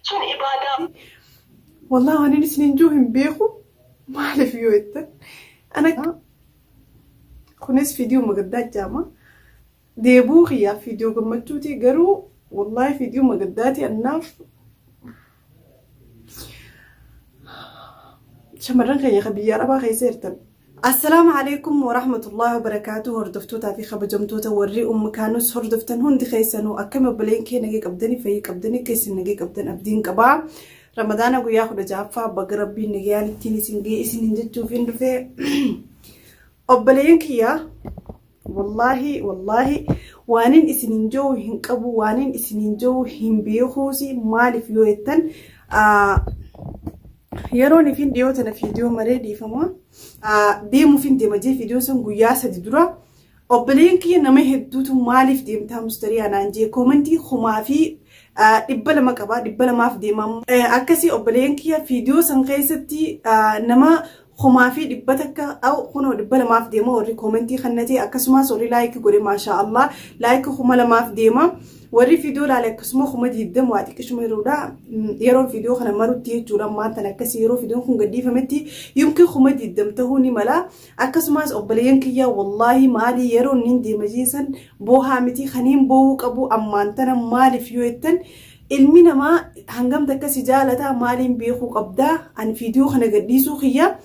سن إبادة والله أنا نسنين جوهم بيخو ما أعرف يويتن أنا كنس فيديو مقدات جامع ديبوخي يا فيديو قمتوتي قرو والله فيديو مقداتي الناف شمرن خي خبيا ربا خي سيرتن السلام عليكم ورحمة الله وبركاته هردفتوتا في خبجمتوتا وري كانوس هردفتن هندي خيسانو أكمل بلين كي نجيك أبدني في أبدني كيس نجيك أبدن أبدين كبا رمضان أقول ياخد جافا بقربي نجيان تيني سنجي إسنين جتوفين رفي أبلين كيا والله وانين إسنين جو هنكبو وانين إسنين جو هنبيخوسي مالي فيويتن يروني فين ديوتنا فيديو مريدي فما ديمو فين ديمجي فيديو سنقو ياسا دي درا أبلين كي نمي هدوتو مالي في ديمتها مستري أنا انجي كومنتي خمافي إبلا مكبا إبلا ما في ديمام أكسي أبلين كي فيديو سنقيستي نما خمافي دبتك أو خنو دبلا ما في ديما وري كومنتي خنتي أكسما سوري لايك قولي ما شاء الله لايك خمالا ما في ديما وري فيديو لالك اسمه خمد يدم واتي كشمي رودا يرون فيديو خنا مرتي جورا ما تنكسي يرو فيديو خن قدي فمتي يمكن خمد يدم تهوني ملا أكسماس أبلين كيا والله مالي يرون نندي مجيسن بوها متي خنين بوك أبو أمانتنا مالي فيويتن المينا ما هنقم تكسي جالتا مالين بيخو قبدا عن فيديو خنا قدي سوخيا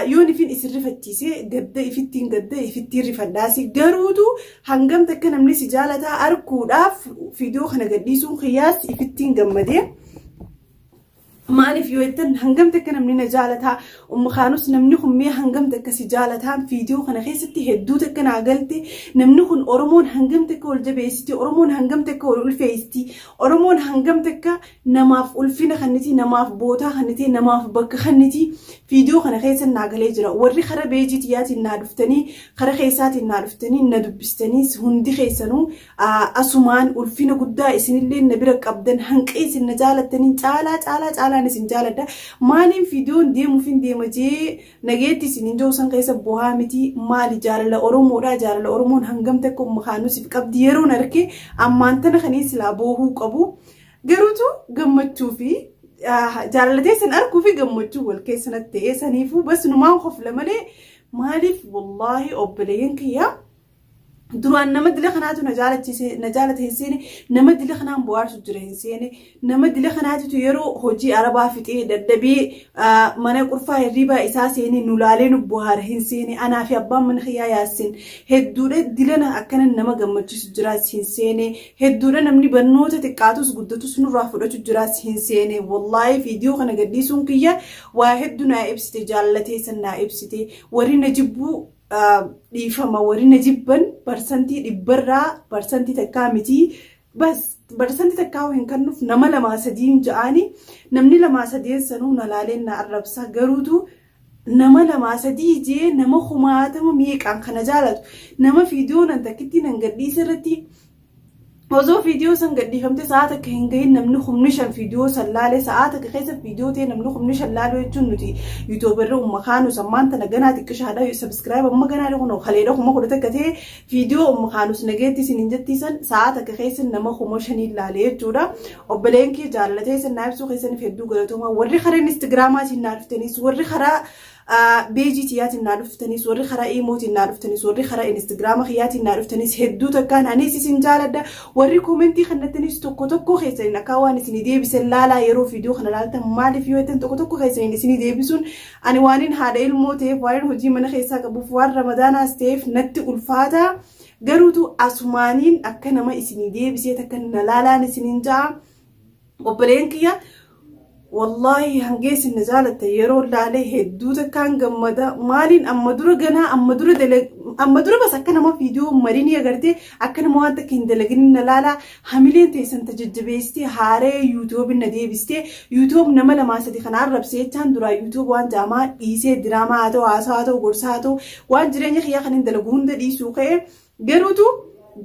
يوني فين إسر فتيسي قد إفتين قد إفتين رفداسي قرودو هنقم تكنا من سجالة أركودا فيديو خنا قديسون خياس إفتين قمدي مالي يويتن هنقم تكنا من نجالتها خانوس نمنخم مية هنقم تك سجالتها فيديو خنا خيستي هدو تكنا عقلتي نمنخن أرمون هنقم تك والجبيستي أرمون هنقم تك والفيستي أرمون هنقم تك نماف ألفين خنتي نماف بوتا خنتي نماف بك خنتي فيديو خنا خيسن نعقلي جرا وري خرا بيجي تياتي نعرفتني خرا خيساتي نعرفتني ندبستني هندي خيسنو أسمان ألفين قدا إسن اللي نبرك أبدن هنقيس النجالتني تعالى نسين جالدا مالين فيديون ديمو فين ديمجي نجيتي سنين جو سان قيس بوهامتي مالي جاللا أورمو را جاللا أورمون هنقمتكم مخانوس في كاب ديرو نركي أما أنتنا خنيس لابوه قبو قروتو قمتو في جالتي سن أركو في قمتو والكيس نتي سنيفو بس نما خوف لمالي مالي والله أبلين كيا دروان نمد اللي خناتو نجالة هنسيني نمد اللي خنام بوارس الجري هنسيني نمد اللي خناتو يرو هوجي عربا فتيه دبي مانا قرفا الريبا إساسيني نولالين بوهار هنسيني أنا في أبان من خيا ياسين هدورة دلنا أكنا نما قمتش جراس هنسيني هدورة نمني بنوتة تكاتوس قدتوس نرافورة جراس هنسيني والله فيديو خنا قديسون كيا واحد نائبستي جالتي سن نائبستي ورينا جبو ديفما ورينا جبن برسنتي دبرا برسنتي تكامتي بس برسنتي تكاو هنكنف نما لما سدين جاني نمني لما سدين سنو نلالين نعربسا قروتو نما لما سدي جي نما خماتم ميك عن خنجالت نما فيديو ننتكتي ننقدي سرتي وزو فيديو سنقدي فهمتي ساعتك هنجين نمنخم نشان فيديو سلالة ساعتك خيسة فيديو تي نمنخم نشان لالو يتشنوتي يوتيوبر ومخانو سمان تنجنا تكش هذا سبسكرايب أما جنا لهنا خلينا خم خدتك كتير فيديو مخانو سنجتي سنجتي سن ساعتك خيسة نما خموشني لالي جورا وبلينكي جالتي سن نايبسو خيسة نفيدو قلتهما وري خرا إنستغرامات نعرفتني وري خرا بيجي تياتي نعرفتني وري خرا إيموتي نعرفتني وري خرا إنستغرام خياتي نعرفتني هدو تكان أنيسي سنجالة وري كومنتي خنتني توكو خيسين نكاواني سني دي بسلالا يرو فيديو خنالتا مالي فيوتن توكو خيسين سني دي بسون أني وانين هذا الموتي وين هجي من خيسا كبو فوار رمضان استيف نت ألفاتا قروتو أسمانين أكنا ما سني دي بسيتا كنا لالا نسنين جا وبلينكيا والله هنجيس النزالة يرو لالي هدوتا كان جمدا مالين أما درا جنا أما درا بس أكنا ما فيديو مريني أقرتي أكنا ما أنت كين دلقين نلالا هميلين تيسن تججبيستي هاري يوتيوب الندي بستي يوتيوب نملا ما سدي خنا عرب سيتان درا يوتيوب وان جاما إيسي دراما هاتو عاساتو قرصاتو وان جريني خيا خنين دلقون دا دي سوقه قروتو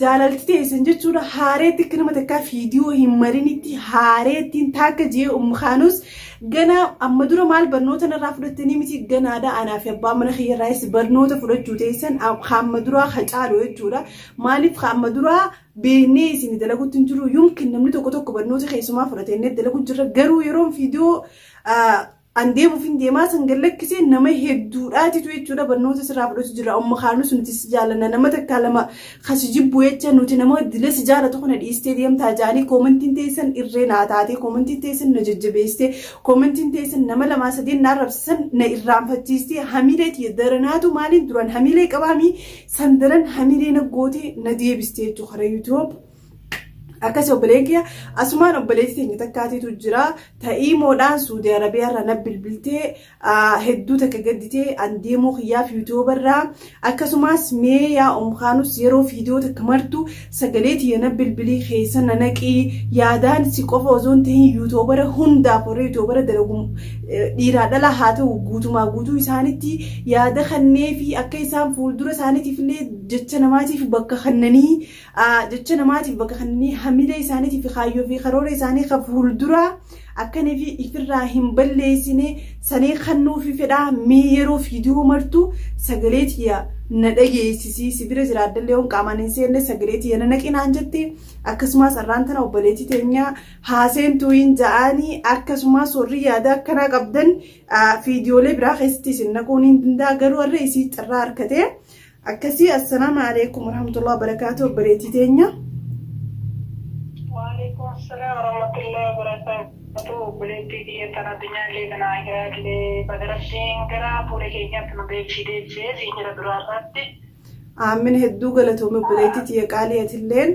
jaalalti teessan jechuudha haareetti akka nama takkaa fiidiyoo hin marinitti haareettiin taakka jee Khaanus gana amma dura maal barnoota narraa fudhattanii miti ganaadha anaa fi abbaa mana kiyyarraayis barnoota fudhachuu teessan amma duraa hacaalu jechuudha maaliif amma duraa beeknee isin dalaguutti hin jiru yumkin namni tokko barnoota keessumaa fudhatee dalagu jirra garuu yeroo fiidiyoo andeemu fin deemaa sangallakkisee nama hedduudhaatitu jechuudha barnoota sirraa fudhatu jira Khaanus nuti si jaalanna nama takka lama kasi jibbu jecha nuti nama dila si jaalatu kana dhiistee deemtaa jaanii koomentiin teessan irree naa taatee koomentiin teessan na jajjabeessee koomentiin teessan nama lamaa sadeen na arrabsisan na irraanfachiistee hamileeti daranaatu maaliin duraan hamilee qabaamii sandaran hamilee na gootee na deebistee jechuudha karaa YouTube. Akkasii obboleeyyaa asumaan obboleetti teenya takkaatiitu jira ta'ii moodhaan Suudi Arabiyaa irraa na bilbiltee hedduu takka gadditee andeemuu kiyyaaf yuutuubarraa akkasumas mee yaa Khaanus yeroo fiidiyoo takka martu sagaleetii yana bilbilii keessa na naqii yaadaan si qofa osoo hin ta'in yuutuubara hundaaf warra yuutuubara dalagu dhiiraa dhala haa ta'u guutumaa guutuu isaanitti yaada kannee fi akka isaan fuuldura isaaniitiif illee jecha namaatiif bakka kannanii hamilee isaaniitii fi kaayyoo fi karoora isaanii ka fuuldura akkanii fi ifirraa hin balleessine sanii kannuu fi fedhaa mee yeroo fiidiyoo martu sagaleetii na dhageessisii sibira jiraadallee on qaamaan hin seenne sagaleetii na naqinaan jette akkasumas arraan tana obboleetti teenya haaseentuu hin ja'anii akkasumas warri yaada akkanaa qabdan fiidiyoolee biraa keessatti isin naquun hin danda'a garuu warra isii xirraa harkatee akkasii assalaamu alaikum warahmatullahi wabarakaatuh obboleetti teenya. السلام ورحمة الله وبركاته. بلدي دي ترى الدنيا اللي كنا عايشة اللي بدرسين كنا بقول كينيا كنا بيجي زين الدراسات. من هدو قالتهم بلدي تي قالية الليل.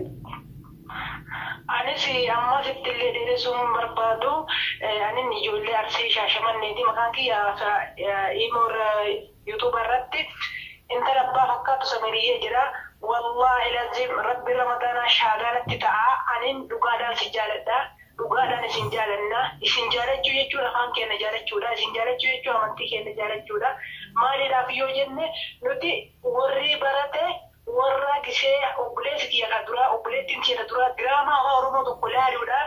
أنا سي أما سبت اللي درسهم بربادو أنا نيجوا اللي أرسي شاشة من ندي مكان كي إيمور يوتيوبر رتي أنت ربنا فكرت سميرية جرا. والله لازم ربي رمضان شهادة تتعا أنين دقادان سجالة دقادان سنجالنا سنجالة جوية جولا خان كينا جالة جولا سنجالة جوية جولا منتي كينا جالة جولا مالي رافيو جنة نتي وري براتي ورا كسي أبليس كي يقدرا أبليس كي يقدرا دراما هارمو دقلاري ولا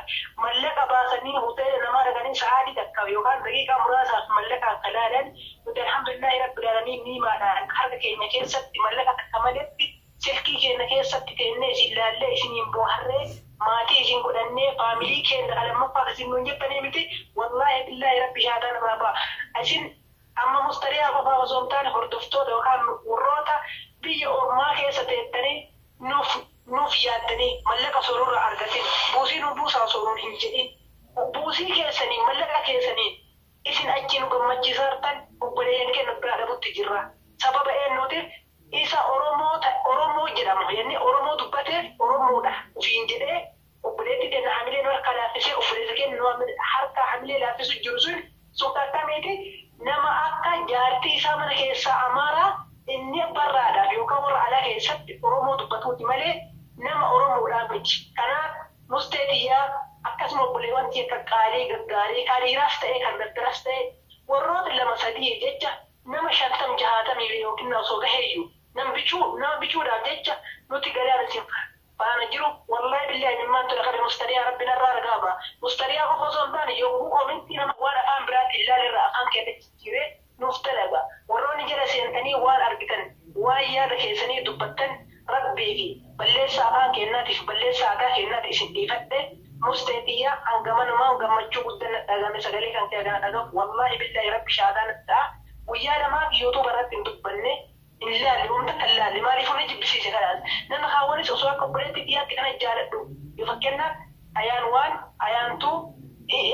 ملك باسنين هوتيل نمارا كنين سعادي تكاوي وكان دقيقة مراسا ملك قلالا نتي الحمد لله رب العالمين نيما حركة كينا كيسا ملك تكملت سلكي كنا كيسات كنا زلالة إسنين بوهرة ماتي إسن كنا فاميلي كنا على مفاق إسنون جبني متي والله بالله ربي شهادنا بابا إسن أما مستريا بابا وزومتان هردفتو دوكان وروتا بي أورما كيسات تاني نوف يادني ملك سرور أرغتين بوسي نبوسا سرور هنجدين بوسي كيساني ملك كيساني إسن أجين قمجي سارتان وبلين كنا برادة بتجرى سبب إنوتي إذا أورمو جرامو يعني أورمو دبته أورمو ده وفين جده وبلادي ده نعمله نور كلافسه وبلادي كن نور حركة عمله لافسه جرسون سوكا ميتي نما أكا جارتي سامنا كيسا أمارا إني برادا يوكور على كيسا أورمو دبته تمله نما أورمو رامج كنا مستديا أكاسمو بلوان تيكا كاري راسته كان دراسته ورود لما سديه جدا نما شانتم جهاتا ميليو كنا صوغا هيو نم بيشو دا جيتشا نوتي غريانا سيم فانا جيرو والله بالله من ما انتو لقد مستريا ربنا الرارقابا مستريا غفوزون داني يوغو كومنتي نما وانا فان برات الله للرا خان كده تجيري نفتلقا وروني جلسي انتني وان ارقتن وايا دا كيساني دبتن ربيكي بلسا خان كيناتي بلسا خان كيناتي سنتي فتة مستيتيا انقمان ما انقمتشو قدن اغامي سغلي كان كيغان والله بالله ربي شهدان التا ويانا ما يوتيوب راتين دبني إلا لهم تكلا لما يفون يجبسي سكران نما خاوني سوسوا كبرت ديا كنا جالدو يفكرنا أيان وان أيان تو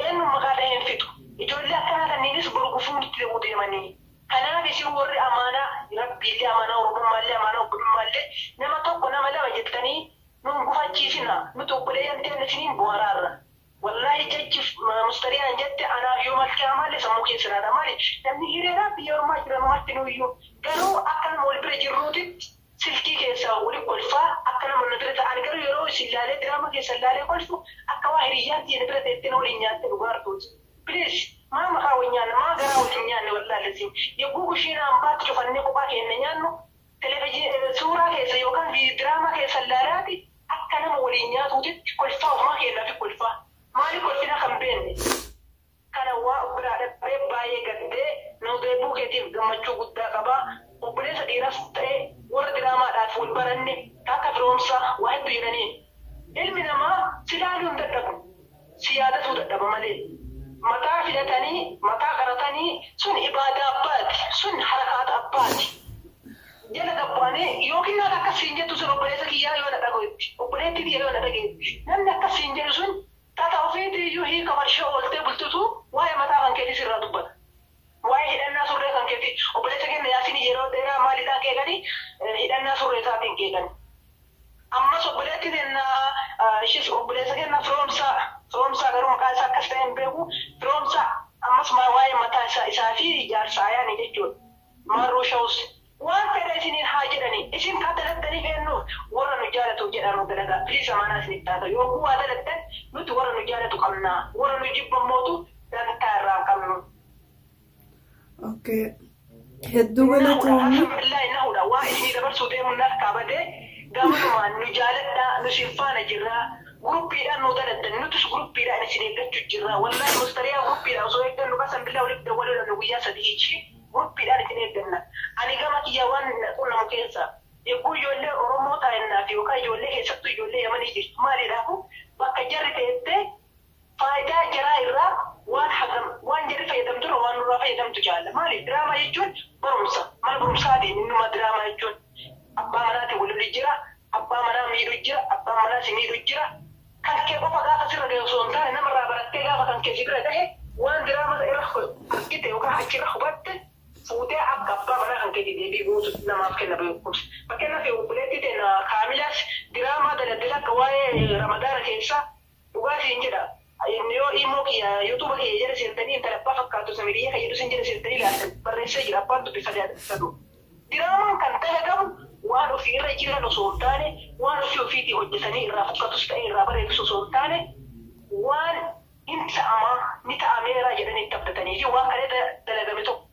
إنه مقالين فيتو يقول لك أنا تنينس برغفون تلو ديماني أنا بيسي وري أمانة ربي لي أمانة وربما لي أمانة وبرما لي نما توقع نما لا وجدتني نمغفا تشيسنا نتوقع ينتين سنين بوارارا والله جيش مستريان جدت أنا يوم القيامة لسموكي سنة مالي لأني هيرا بيوم ما جرى ما تنويو قالوا أكل مول برج الروتي سلكي كيسا ولي قلفا أكل من ندرت أنا قالوا يروي سلالة دراما كيسا لالة قلفو أكوا هريان تي ندرت تنولي نيان تنوار توج بليش ما مخاوي نيان ما قراو نيان والله لازم يبوكو شينا أمبات شوفني قباك إن نيانو suuraa keessa yookaan diraamaa keessa laalaati akka nama waliin nyaatuutti kolfaa ofumaa kennaa fi kolfaa maali kolfina kan beenne kana waa biraa dhabee baay'ee gaddee nuudeebuu keetiif gammachuu guddaa qabaa obboleessa dhiiras ta'e warra diraamaadhaaf wal baranne akka firoomsaa waa hedduu jedhaniin ilmi namaa silaaluu hin dadhabu si yaadatuu dadhaba malee mataa filatanii mataa qaratanii sun ibaadaa abbaati sun harakaata abbaati. Jala gabbaanee yookiin nama akkasiin jettu sun obboleessa kiyyaa yoo na dhageetti obboleetti kiyyaa yoo na dhageetti namni akkasiin jedhu sun tata ofiitii iyyuu hiika marshoo ooltee bultutu waa'ee mataa kan keetii sirraa dubbata waa'ee hidhannaa surree kan keetii obboleessa kenna yaasin yeroo dheeraa maalidhaa keekanii hidhannaa surree isaatiin keekani ammas obboleetti kennaa ishis obboleessa kenna firoomsaa garuu maqaa isaa akkas ta'e hin beeku firoomsaa ammas waa'ee mataa isaa fi ijaarsa ayaani jechuudha maarroo shawus waan fedha isiniin haa jedhani isin kaa daladdanii feennuuf warra nu jaalatu jedhanu dalagaa filiisa manaa isiniif taata yookuu waa daladdan nuti warra nu jaalatu qabnaa warra nu jibbamootu dantaa irraa qabnu. Okay. Hedduu galatoomii. Alhamdulillahi nahuudha waa isinii dabarsuu deemuudhaaf kaabatee gabanumaan nu jaaladhaa nu sinfaana jirraa guruppiidhaan nu daladdan nutis guruppiidhaan isin eeggachuu jirraa wallaahi mustariyaa guruppiidhaan osoo eeggannu qasan billaa walitti dawwaluudhaan nu guyyaa sadii hichi guruppiidhaan isin eegganna. Ani gama kiyyawwan quunnamu keessa eeguu ijoollee Oromoo taa'innaaf yookaan ijoollee keessattuu ijoollee Yamanii jirtu maalidhaafu bakka jarri ta'ettee faayidaa jaraa irraa waan jarri fayyadamtu waan nurraa fayyadamtu jaalla maali diraamaa jechuun barumsa mana barumsaatiin innuma diraamaa jechuun abbaa manaatiin walirra jira abbaa manaa miidhu jira abbaa manaa si miidhu jira kan kee qofa gaafa sirra gahe osoo hin taane namarraa barattee gaafa kan kee si bira gahe waan diraamaa irra argite yookaan achirra hubatte fuutee akka abbaa manaa kan keetii deebii guutu namaaf kenna beekumsa. Fakkeenyaaf obboleetti ta'e kaamilaas diraamaa daladdala akka waa'ee ramadaana keessaa dhugaatii hin jedha. Yoo immoo yuutuuba kiyya jala seentanii intala abbaa fakkaatu samiriyyee kan jedhu sin jala seentanii ilaaltan barreessee jira abbaan dubbisa sadu. Diraamaan kan ta'e qabu waan ofii irra jiran osoo hin taane waan ofiitii hojjetanii irraa fakkatus ta'e irraa bareedus osoo hin taane waan hin ta'amaa ni ta'ameera jedhanii itti abdatanii fi waan kana dalagame tokko.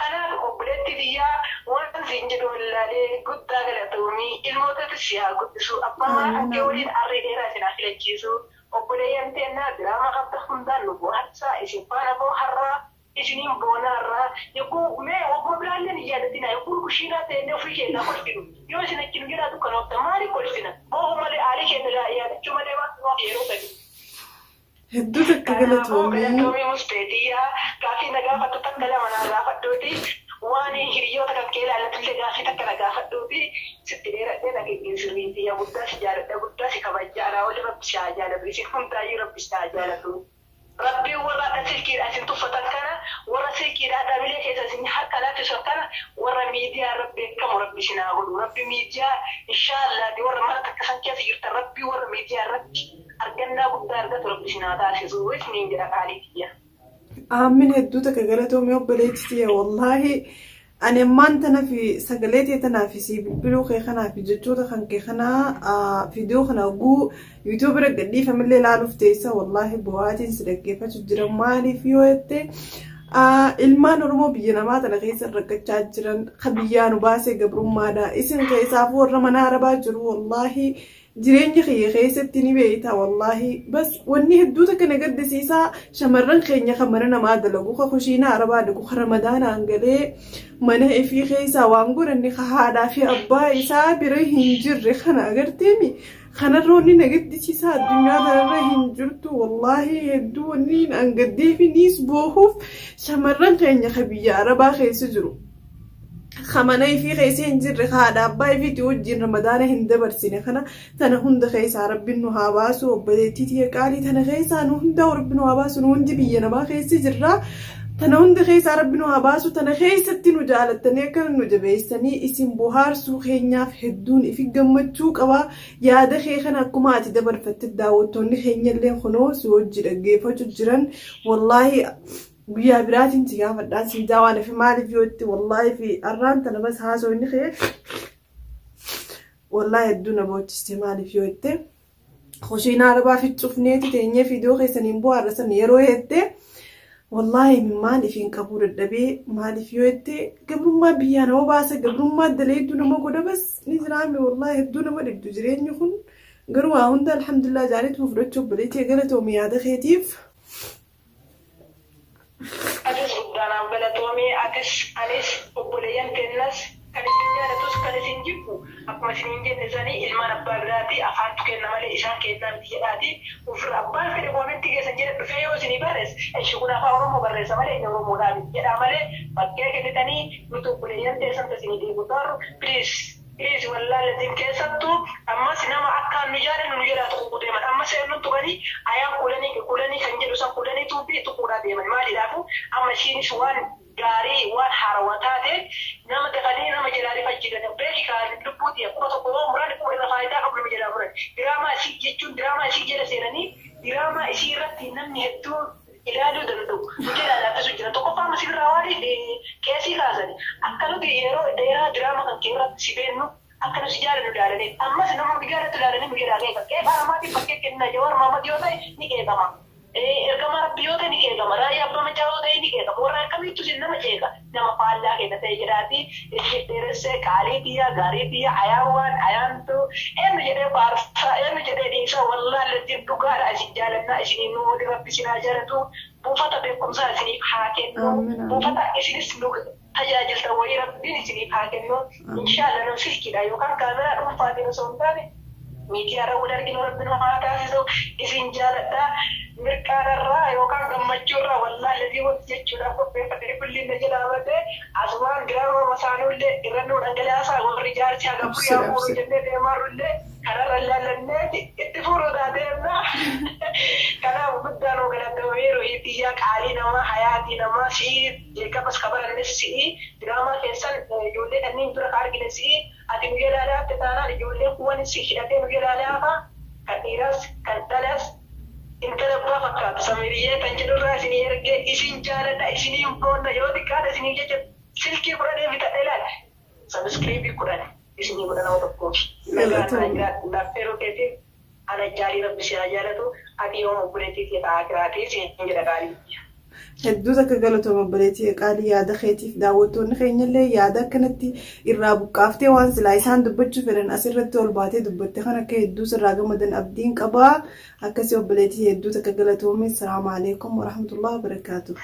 Kanaaf obboleetti biyyaa waan siin jedhu wallaalee guddaa galatoomii ilmootatti si haa guddisu abbaa manaa kan kee waliin arree dheeraa isin haa filachiisu obboleeyyan teennaa diraamaa qabda hundaan nu bohaarsaa isin faana booharraa isiniin boonaarraa yogguu mee obbo bilaalleen hin yaadatina yogguu kushiinaa teennee ofii keennaa kolfinu yoo isin achi nu jiraatu kan oofta maali kolfina boohu malee aalii keenya yaadachuu malee waan yeroo sadi. Hedduu takka galatoomii. Galatoomii musteetiyyaa gaafii na gaafattu takka lama na gaafadhuuti waan hiriyoota kan kee ilaallatullee gaafii takka na gaafadhuuti sitti dheeradhee na geggeessiriitiyyaa guddaa si jaaladha guddaa si kabajjaadha wali rabbi si haa jaalatu isin hundaayyuu rabbi si haa jaalatu. Rabbiin warra silkiidhaa isin tuffatan kana warra silkiidhaa dhaabilee keessa isin harka laaffisan kana warra miidiyaa rabbi beekamu rabbi si naa godhu rabbi miidiyaa inshaallaati warra mara takka san keessa jirtan rabbii warra miidiyaa irratti argannaa guddaa argatu rabbi si naa taasisu isiniin jedha qaaliitiyya. Aamin hedduu takka galatoomii obboleettitiyya wallaahi ani ammaan tana fi sagalee tee tanaa fi si bilbiluu kee kanaa fi jechoota kan kee kanaa viidiyoo kana oguu yuutuub bira gadhiifamillee ilaaluuf teessa wallaahi bu'aatiin si dhaggeeffachuu jira maaliif yoo jette ilmaan Oromoo biyya namaa tana keessa rakkachaa jiran kan biyyaa nu baasee gabrummaadha isin keessaaf warra mana arabaa jiru wallaahi jireenya kiyya keessatti ni beeyta wallaahi bas wanni hedduu takka na gaddisiisaa shamarran keenya kan mana namaa dalagu ka kushiina arabaa dhagu ka ramadaanaan galee mana ifii keessaa waan godhanni ka haadhaa fi abbaa isaa bira hin jirre kana agarteemi kanarra wanni na gaddisiisaa addunyaa kanarra hin jirtu wallaahi hedduu wanni an gaddeefiniis boohuuf shamarran keenya ka biyya arabaa keessa jiru. خمنا في خيسين جر خادا باي في توجين رمضان هند برسينه خنا تنا هند خيس رب إنه هاباسو بديتي تي قالي تنا خيس أنو هند ورب إنه هاباسو نوندي بينا ما خيس جرا تنا هند خيس رب إنه هاباسو تنا خيس تنو جالت تنا كن نجبيستني اسم بوهار سو خينيا في هدون في جمتشوك أوا يا دخي خنا كماتي دبر فتداو توني خينيا اللي خنوس وجر جيفة جران والله ويا برات انت يا فدان سيدا وانا في مالي فيوتي والله في الرانت انا بس هاسو اني خير والله يدونا بوت استعمالي فيوتي خشينا ربا في تشوفنيتي تانية فيديو خيسانين بو عرسان يرويتي والله من مالي في كابور الدبي مالي في يوتي قبل ما بيانا وباسا قبل ما دليت دون ما قد بس نزرامي والله دون ما نبدو جرين يخون قروا هند الحمد لله جاريت مفرد شوف بليتي قالت أمي هذا خيتيف أتس قدانا بلد أمي أتس أنيس وبليان كناس كان الدنيا توس كان سنجيبو أكما سنجيب نزاني إلمان أباداتي أفان تكين نمالي إسان كيتان بيادي وفر أبان في الوامن تيجي سنجيب بفيو سنبارس الشغل أفاورو مبارس أمالي نورو مدابي يدا أمالي بكيك كتاني نتو بليان تيسان تسنجيب بطارو بليز والله لديم كيساتو أما سينما أكان نجاري نجاري تقو ديما أما سيرنو تغني أيام كولاني سنجيب سان كولاني توبي تقورا ديما مالي دافو أما شيني سوان gaarii waan haarawaa taate nama daqanii nama jalaalee fajjidan beeki kaan lubbuuti akkuma tokko yoo muraan kuma irra faayidaa qabu nama jalaa muran diraamaa isii jechuun diraamaa isii jala seenanii diraamaa isii irratti namni hedduun ilaaluu danda'u mujalaa laaffisu jira tokkoffaa masirraa waan keessii kaasani akka nuti yeroo dheeraa diraamaa kan keerratti si beennu akka nuti jaalannu ilaalanii ammas nama biyyaarratti ilaalanii mujalaa keeka qeeqaa namaatiin bakkee kenna jawar maamad yoo ta'e ni qeeqama. Ergama rabbiyoota ni eegama raayyaa abbaa macaa'oo ta'e ni eegama warra akkamiittu sin nama eega nama faallaa keessa ta'e jedhaati dheeressee qaalii biyya gaarii biyya ayaawwaan ayaantu eenyu jedhee faarsaa eenyu jedhee dhiisaa wallaa lattiin dhugaadha isin jaalannaa isinii nuudi rabbi sinaa jaalatu buufata beekumsaa isiniif haa kennu buufata isinis nu tajaajilta wayii rabbiin isiniif haa kennu inshaallah nam silkiidha yookaan kaameraa dhuunfaatiin osoo hin taane miidiyaarra wal arginu rabbi nu haa taasisu isin jaaladhaa mirkaanarraa yookaan gammachuurraa wallaallee wanti jechuudhaaf qopheeffatee kulliin jedhamate asumaan giraama masaanullee irrannuu dhangalaasaa warri jaarsaa gabbuu yaa'uu jennee deemaarullee kanarra ilaallanneeti itti furuudhaa deemna kanaaf guddaan ogaladdamameeru biyya qaalii namaa hayaatii namaa si'ii jeeqabas kabarannes si'ii diraamaa keessan ijoollee kanneen dura argine si'ii ati nu ilaalaatti taanaan ijoolleen kuwwan si hidhatee nu ilaalaafa kan dhiiras kan dhalas intala abbaa fakkaatu samiriyyee kan jedhurraa isinii ergee isin jaaladha isinii boonna yoo xiqqaadha isinii jecha silkii kudhanii bitadhe ilaala sabiskiriibii kudhan isinii kudha nama tokkoofi laffeeroo keetiif ana jaalii rabbi si haa jaalatu ati yoo obboleettiif ta'aa kiraatii siin jedha qaalii. Hedduu takka galatooma obboleettii qaalii yaada keetiif daawwattoonni keenyallee yaada akkanatti irraa buqqaaftee waan silaa isaan dubbachuu fedhan asirratti ol baatee dubbatte kan akka hedduu sirraa gammadan abdiin qabaa akkasii obboleettii hedduu takka galatoome salaamu alaikum warahmatullahi wabarakaatuh.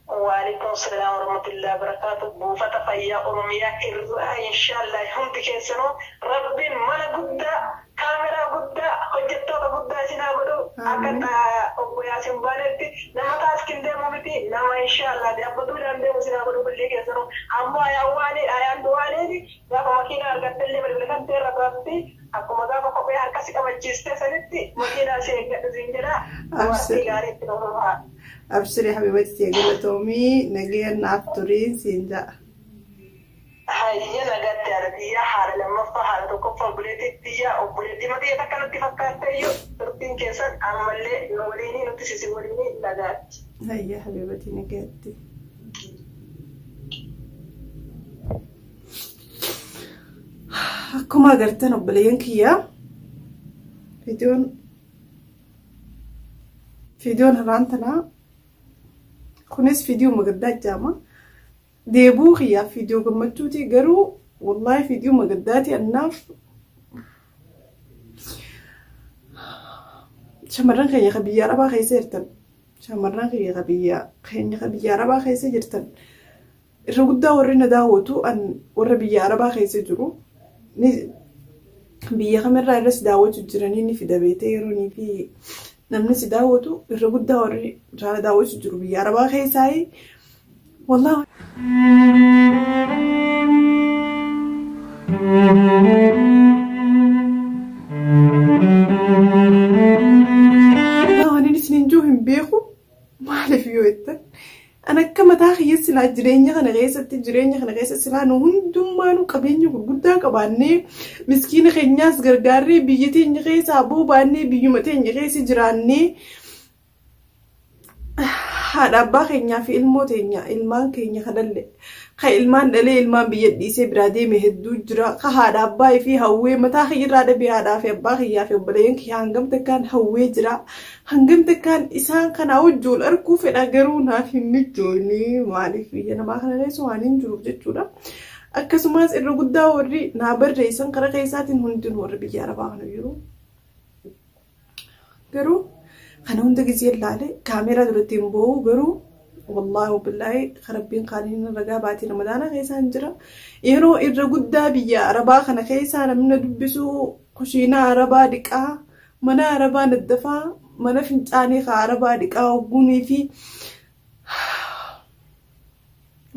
وعليكم السلام ورحمة الله وبركاته بوفة فيا أمية إرزاء إن شاء الله هم تكسروا رب ما قد كاميرا قد حجتة قد سنا بدو أكيد أبو ياسين بانتي نما تاسكين ده ممتي نما إن شاء الله ده بدو لانده سنا بدو بلي كسروا أما يا واني أيام دواني دي ده ماكينة أرجعت لي بدل ترى بابتي أكو ماذا بقى هركسي كم جيسته سنتي ماكينة شيء زينجرا أبشري حبيبتي قلتومي نجي نافطرين سينجا هاي نجت يا حار لما فحر تكفى بليتي أو بليتي ما تيجي تكلم تفكر تيجي ترتين كيسان عملي نوريني نتسيسي وريني نجت هاي يا حبيبتي نجتي كما قلتنا بلين كيا فيديون هرانتنا كونس فيديو مقدات جاما ديبو خيا فيديو قمتوتي قرو والله فيديو مقداتي الناف شمران خيا خبيا ربا خيسيرتن شمران خيا خبيا ربا خيسيرتن الرقودة ورنا داوتو أن وربيا ربا خيسيجرو بيا خمرة رس داوتو جرانيني في دبيتي يروني في namni si daawwatu irra guddaa warri jaala daawwatu jiru biyya arabaa keessaa wallahi ani isinin joo hin beeku maaliif yoo jettan ana akka mataa kiyya silaa jireenya kana keessa silaa nu hundummaanuu qabeenya gurguddaa qabaannee miskiina keenyaas gargaarree biyya teenya keessa aboo baannee biyyuma teenya keessa jiraannee haadha abbaa keenyaa fi ilmoo teenya ilmaan keenya kanalle ka ilmaan dhalee ilmaan biyya dhiisee biraa deeme hedduu jira ka haadha abbaa fi hawwee mataa kiyyaa dhabee haadhaa fi abbaa kiyyaa fi obboleeyyan kiyyaa hangam takkaan hawwee jira hangam takkaan isaan kana wajjuun arguu fedha garuu naaf hin mijoone maaliif biyya namaa kana leessu waan hin jiruuf jechuudha. Akkasumas irra guddaa warri naa barreessan karaa keessaatiin hundinuu warri biyya arabaa kana jiru garuu kana hunda gisee ilaale kaameeraa duratti hin boo'u garuu wallahi wabillahi rabbiin qaaliin ragaa baatii ramadaana keessaan jira yeroo irra guddaa biyya arabaa kana keessaa namni dubbisu kushiinaa arabaa dhiqaa mana arabaa naddafaa mana fincaanii ka arabaa dhiqaa hogguunii fi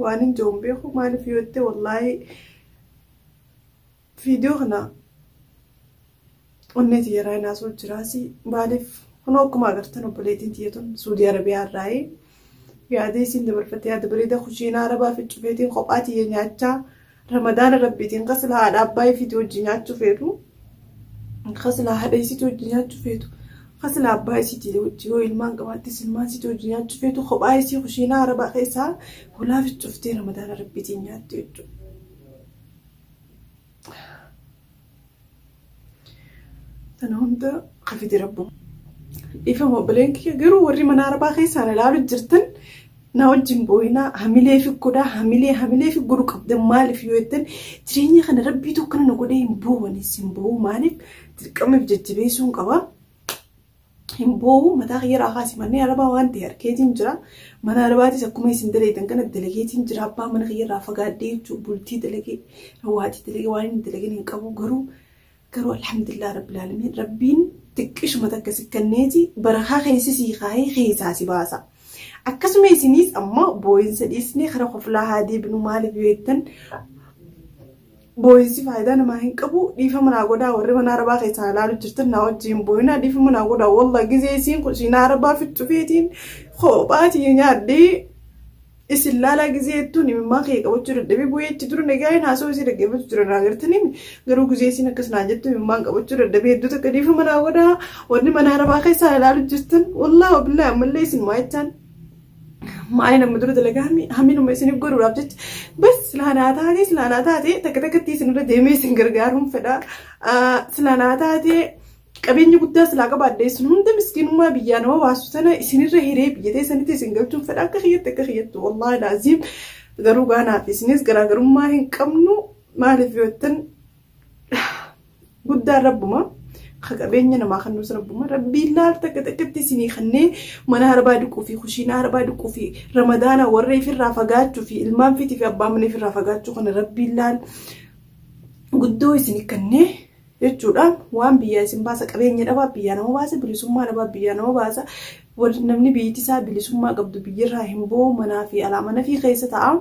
waan hin jiru beeku maaliif yoo ta'e wallahi viidiyoo kana onneeti yeraa inaasuu jiraasi maaliif Ono akkuma agartan obboleettiin tiyyatuun Suudii Arabiyaa irraa yaadee isin dabarfattee yaada bareeda kushiinaa arabaa fi cufeetiin kophaa tiyya nyaachaa ramadaana rabbiitiin qasila haadha abbaa ifiitii hojii nyaachuu feetu qasila haadha isiitii hojii nyaachuu feetu qasila abbaa isiitii hojii yoo ilmaan qabaattis ilmaan isiitii hojii nyaachuu feetu kophaa isii kushiinaa arabaa keessaa hulaa fi cuftee ramadaana rabbiitiin nyaattu jechuudha. Sana hunda qafiti rabbu. Ifama obboleen kiyya garuu warri mana arabaa keessaan ilaalu jirtan na wajjin boo'inaa hamilee fi godhaa hamilee fi godhu qabdan maaliif yoo jettan jireenya kana rabbii tokko na godhee hin boo'anis hin boo'u maaliif dirqamaaf jajjabeessuun qaba hin boo'u mataa kiyya raakaasi manneen arabaa waan ta'e harkeetiin jira mana arabaatis akkuma isin daleetan kana dalageetiin jira abbaa mana kiyya irraa fagaadhee jechuun bultii dalagee rawaatii dalagee waan hin dalageen hin qabu garuu alhamdulillah rabbil alamin rabbiin تكش متى كسكنيتي برخا خيسي خاي خيساسي باسا أكسو ميسينيس أما بوينس الإسني خرق فلا هادي بنو مالي بيوتن بوينسي فايدان ما هنكبو ديفا منا قودا وري منا ربا خيسان لالو جرتن ناو جيم بوينا ديفا منا قودا والله جزيسين كلشينا ربا في التفيتين خوباتي ينادي إسلالة جزيتوني من ما خيك أو تجرد دبي بويه تدرون نجاين هاسو يصير جيبه تجرد ناقرتني قالوا جزيسين كسر ناجت من ما أو تجرد دبي دوت كديف من أودا ورني من هرب آخر سالار جستن والله وبالله من ليس المايتان ما أنا مدرود لقامي همين وما يسني بقولوا رابجت بس لهنا تاتي تك تيسنور ديمي سنجرجارهم فدا سلنا تاتي Qabeenyi guddaa silaa qabaaddeessun hunda miskiinummaa biyyaa nama baasu sana isinirra hiree biyyatee sanitti isin galchuun fedha akka kiyyattu wallahi laaziim garuu gaanaaf isinis garaagarummaa hin qabnu maaliif yoo jettan guddaan rabbuma qabeenya namaa kan nuus rabbuma rabbiin laal takkatti isinii kannee mana arbaa dhiquu fi kushiinaa arbaa dhiquu fi ramadaana warra ifirraa fagaachuu fi ilmaan fiitii fi abbaa mana ifirraa fagaachuu kana rabbiin laal guddoo isinii kannee jechuudha waan biyya isin baasa qabeenya dhabaa biyya nama baasa bilisummaa dhabaa biyya nama baasa warri namni biyyattisaa bilisummaa qabdu biyyarraa hin boo manaa fi alaa mana fi keessa ta'a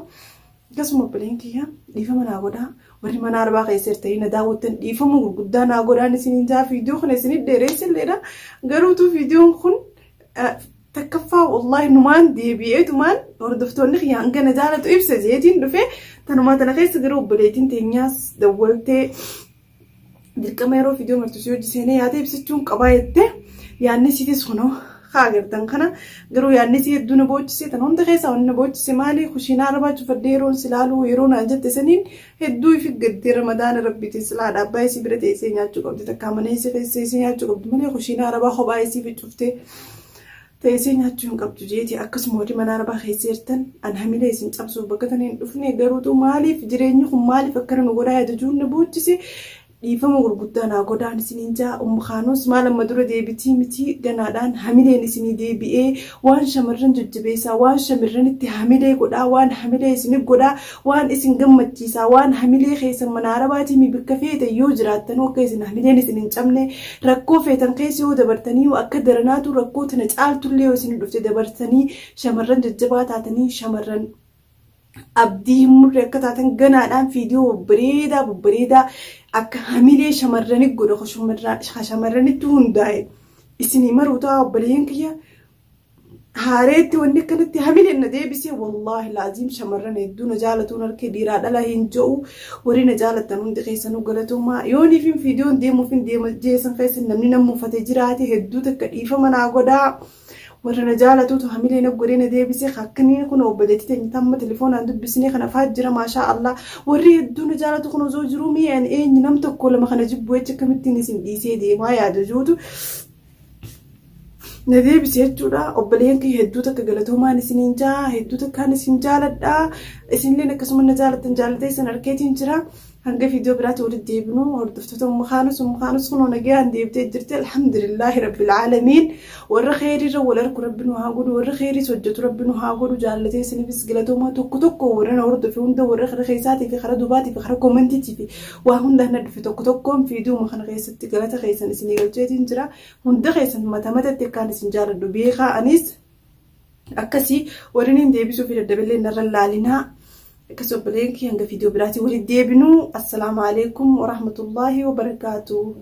akkasuma obboleen kiyya dhiifama naa godhaa warri mana arbaa keessa hirtanii na daawwattan dhiifama gurguddaa naa godhaan isiniin jaa viidiyoo kana isinit dheereessilleedha garuutu viidiyoon kun takkaffaa wallahi numaan deebi'eetumaan hordoftoonni kiyya hanga na jaalatu ibsa jeetiin dhufe tanumaa tana keessa garuu obboleettiin teenyaas dawwaltee dirqama yeroo viidiyoo martusii hojjiseenee yaada ibsachuun qabaa jettee yaadni siitis kunoo haagartan kana garuu yaadni sii hedduu na boochise tan hunda keessaa wanni na boochise maali kushiinaa arbaa cufadhee yeroon silaaluu yeroo naan jette saniin hedduu ifi gaddee ramadaana rabbiitiin silaadha abbaa isii bira teessee nyaachuu qabdi takkaa mana isii keessee nyaachuu qabdi malee kushiinaa arbaa kophaa isii fi cuftee teessee nyaachuu hin qabdu jeeti akkasuma warri mana arbaa keessee jirtan an hamilee isin cabsuuf bakka taniin dhufne garuutu maaliif jireenyi kun maaliif akkana nu godhaa yaadachuun na boochise dhiifama gurguddaa naa godhaan isiniin jaa ummukaanus maal amma dura deebitii miti ganaadhaan hamileen isinii deebi'ee waan shamarran jajjabeessaa waan shamarranitti hamilee godhaa waan hamilee isinii godhaa waan isin gammachiisaa waan hamilee keessan mana arabaatii bakka feetan yoo jiraattan akka isin hamileen isin hin cabne rakkoo feetan keessa yoo dabartanii akka daranaatu rakkoo tana caaltullee yoo isin dhufte dabartanii shamarran jajjabaa taatanii shamarran abdii murre akka taatan ganaadhaan viidiyoo babbareedaa akka hamilee shamarranii godha shamarranitti hundaa'e isinii maruutaa obboleeyyan kiyya haareetti wanni akkanatti hamileen na deebisee wallahi laaziim shamarran hedduu na jaalatuun harkee dhiiraa dhalaa hin je'u warri na jaalatan hundi keessanuu galatoomaa yooniif viidiyoon deemuuf hin deema jeesan keessa namni nama uffatee jiraate hedduu takka dhiifama naa godhaa warra jaalatuutu hamilee naggoreena deebisee akkanii kun obbaleetti ta'e tamma telefoonaan dubbisnee kana faajjira maashaa Allah warri hedduun jaalatu kun osoo jiruu mi'aan eenyu nam tokko lama kana jibbu jecha akkamittiin isin dhiisee deemaa yaada juutu na deebisee jechuudha obboleen kee hedduu takka galatoomaan isiniin jaa hedduu takkaan isin jaaladha isinillee akkasuma na jaalatan jaalatee isin arkeetiin jira hanga video biraatti walitti deebinu hordoftoota ummaanus kun nagaan deebitee jirti alhamdulillahi rabbil alamin warra khayriirra wal arku rabbinu haa godhu warra khayrii hojjetu rabbinu haa godhu jaalatee isiniifis galatoomaa tokko warra hordofe hunda warra khara keessaatii fi khara dubaatii fi khara koomentiitii fi waa hunda na dhufe tokkoon video kana keessatti galata keessan isinii galcheetiin jira hunda keessan matatti akkaan isin jaaladhu beekaa anis akkasii warreen deebisuu fi daddaballee narra laalinaa كسب لينك هنگا فيديو براتي ولي ديبنو السلام عليكم ورحمة الله وبركاته